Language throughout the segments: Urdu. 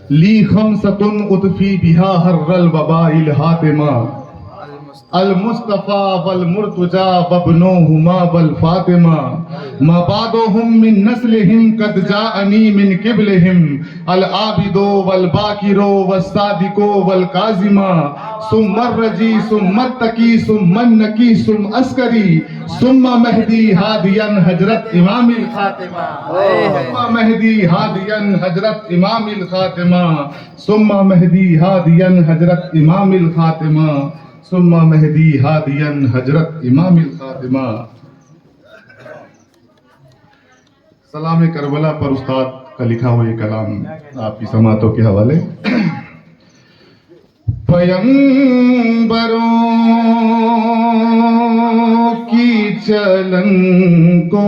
لی خمسۃ اطفی بہا حر الوباء الحاتمہ المصطفیٰ والمرتجی وابنوہما والفاطمہ ما بعدهم من نسلهم قد جاءنی من قبلهم العابد والباکر والصادق والکاظم ثم الرجی ثم التقی ثم النقی ثم عسکری ثم مہدی ہادیا حضرت امام الخاتمہ ثم مہدی ہادیا حضرت امام الخاتمہ ثم مہدی ہادیا حضرت امام الخاتمہ ثم مہدی ہادیا حضرت امام الخاتمہ۔ سلام کربلا پر استاد کا لکھا ہوا یہ کلام آپ کی سماعتوں کے حوالے۔ پیغمبروں کی چلن کو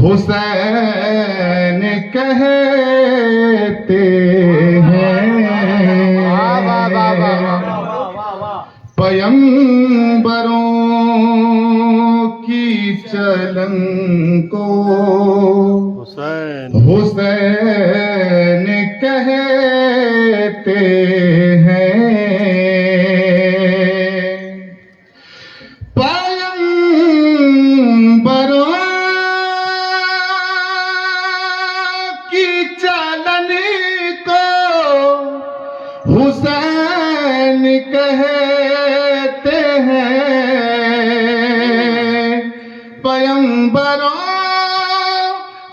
حسین کہتے ہیں، پیغمبروں کی چلن کو حسین کہتے ہیں، پیغمبروں کی چلن کو حسین کہتے ہیں، پیغمبروں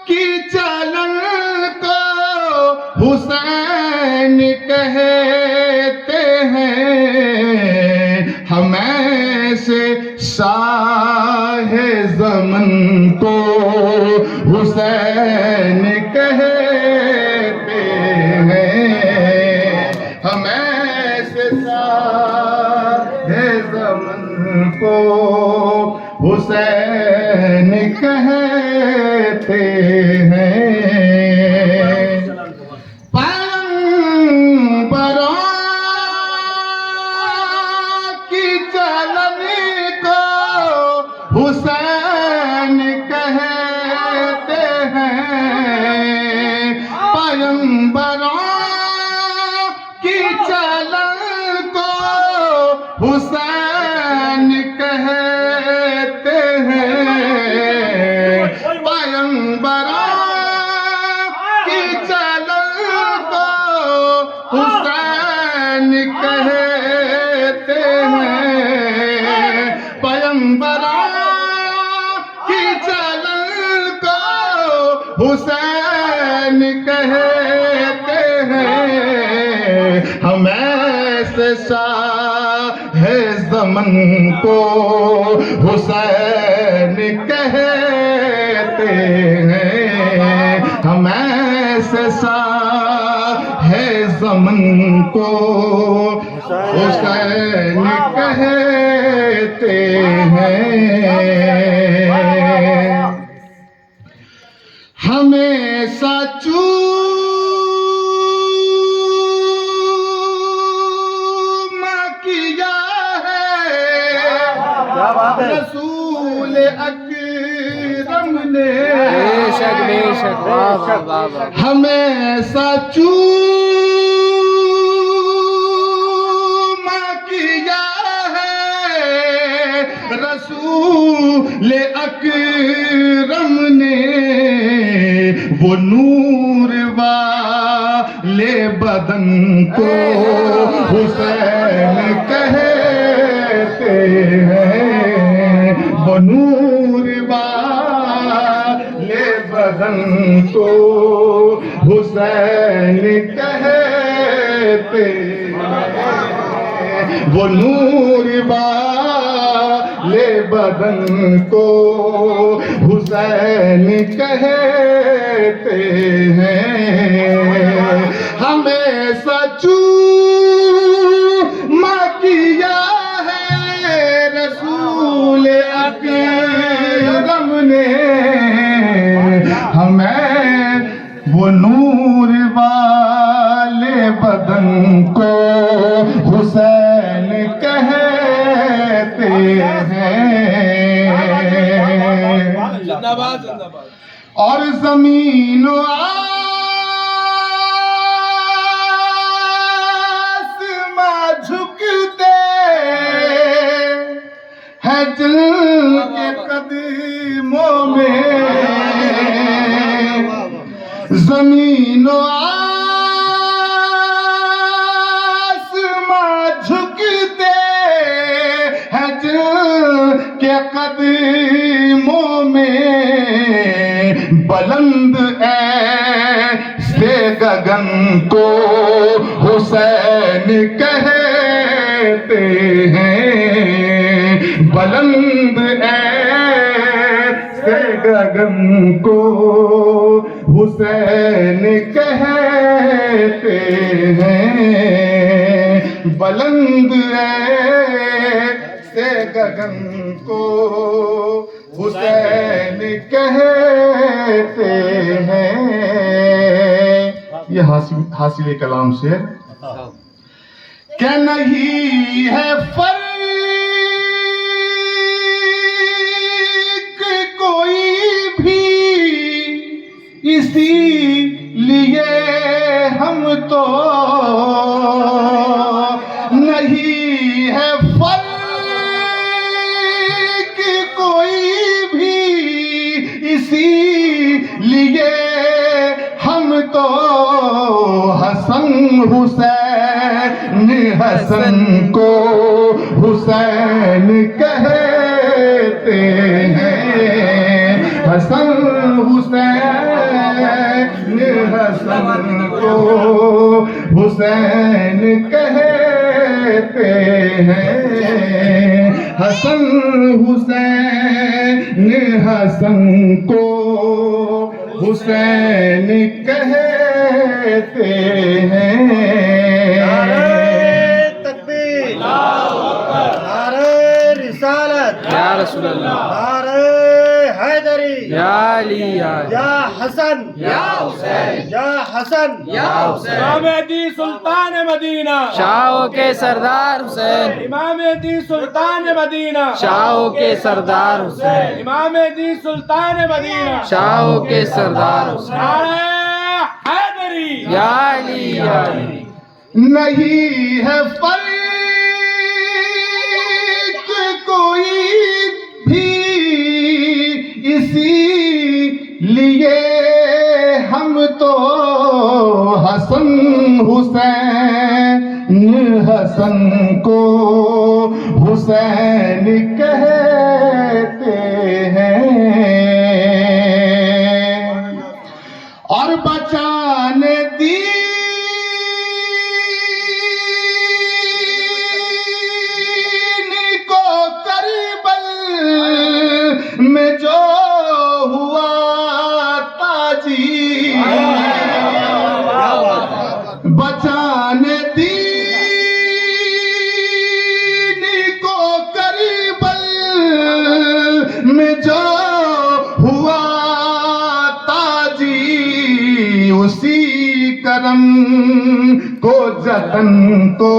کی چلن کو حسین کہتے ہیں، ہمیں سے شاہ زمن کو حسین کہتے ہیں، ہمیں سے شاہ زمن کو حسین کہتے ہیں، پیغمبروں کی چلن کو حسین کہتے ہیں، پیغمبروں کی چلن کو حسین کہتے ہیں، پیغمبروں کی چلن کو حسین کہتے ہیں، پیغمبروں کی چلن کو حسین کہتے ہیں، ہمیں سے شاہ زمن کو حسین کہتے ہیں، ہمیں سے شاہ زمن کو حسین کہتے ہیں، ہمیشہ رسول اکرم نے ہمیشہ چوما کیا ہے، رسول اکرم نے وہ نور والے بدن کو حسین کہتے ہیں، وہ نور والے بدن کو حسین کہتے ہیں، وہ نور والے بدن کو حسین کہتے ہیں، ہمیشہ چوما کیا ہے رسول اکرم نے، ہمیں وہ نور والے بدن کو حسین کہتے ہیں، اور زمین و آسماں جھکتے ہیں جل کے قدموں میں، زمین و آسماں جھکتے ہیں جل کے قدموں میں، بلند ایسے گگن کو حسین کہتے ہیں، بلند ایسے گگن کو حسین کہتے ہیں، بلند ایسے گگن کو حسین کہتے ہیں۔ یہ حاصل کلام سے کہ نہیں ہے فرق کوئی بھی، اسی لیے ہم تو نہیں ہے فرق کوئی بھی، اسی لیے ہم تو حسن حسین حسن کو حسین کہتے ہیں، حسن حسین حسن کو حسین کہتے ہیں، حسن حسین حسن کو حسین کہتے ہیں۔ تکبیر، نعرہ رسالت، یا رسول اللہ، نعرہ حیدری، یا علی، یا حسن، یا حسین، یا حسن، یا حسین، امام دی سلطان مدینہ، شاہوں کے سردار حسین، امام دی سلطان مدینہ، شاہوں کے سردار حسین، امام دی سلطان مدینہ، شاہوں کے سردار حسین، نعرہ حیدری، یا علی، یا علی۔ نہیں ہے فرق کوئی بھی، اسی لیے ہم تو حسن حسین حسن کو حسین کہتے ہیں، اور بچانے دین کو کربل میں جو ہوا تاجی، بچانے دین کو کربل میں جو ہوا تاجی، اسی کرم کو جتن کو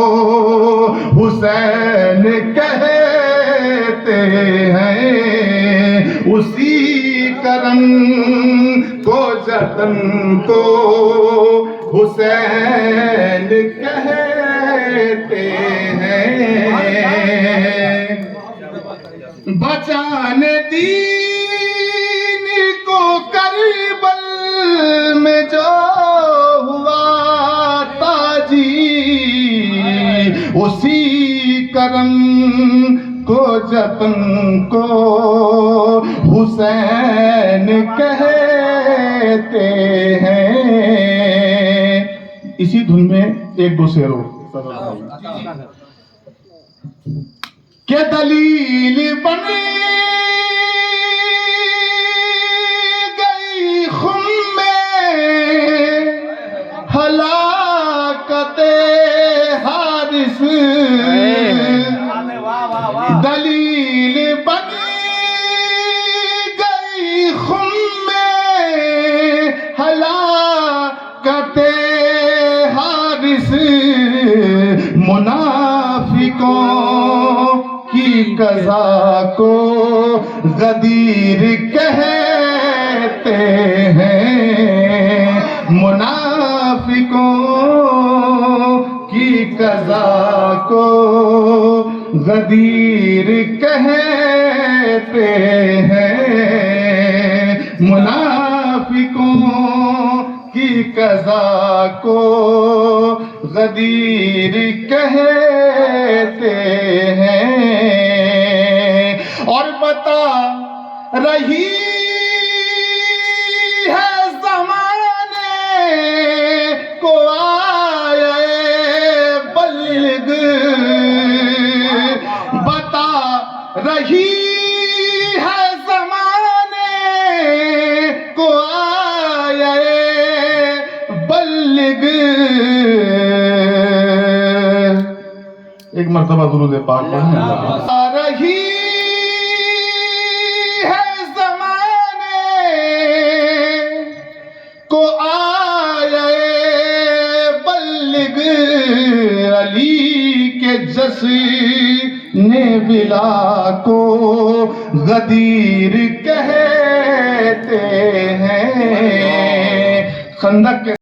حسین کہتے ہیں، اسی کرم کو جتن کو حسین کہتے ہیں، بچانے دین کو کربل میں جو ہوا تاجی، اسی کرم کو جتن کو حسین کہتے ہیں۔ اسی دھن میں ایک دو شعروں کہ دلیل بن گئی خم میں ہلاکت حارث، دلیل بن گئی خم میں ہلاکت حارث، منافقوں کی قضا کو غدیر کہتے کہتے ہیں منافقوں کی قضا کو غدیر کہتے ہیں، منافقوں کی قضا کو غدیر کہتے ہیں، اور بتا رہی ہے زمانے کو آئے بلغ، بتا رہی ہے زمانے کو آئے بلغ۔ ایک مرتبہ درود پاک پڑھیں۔ آ رہی ہے زمانے کو آئے بلغ، علی کے جشن بلا کو غدیر کہتے ہیں، خندق کے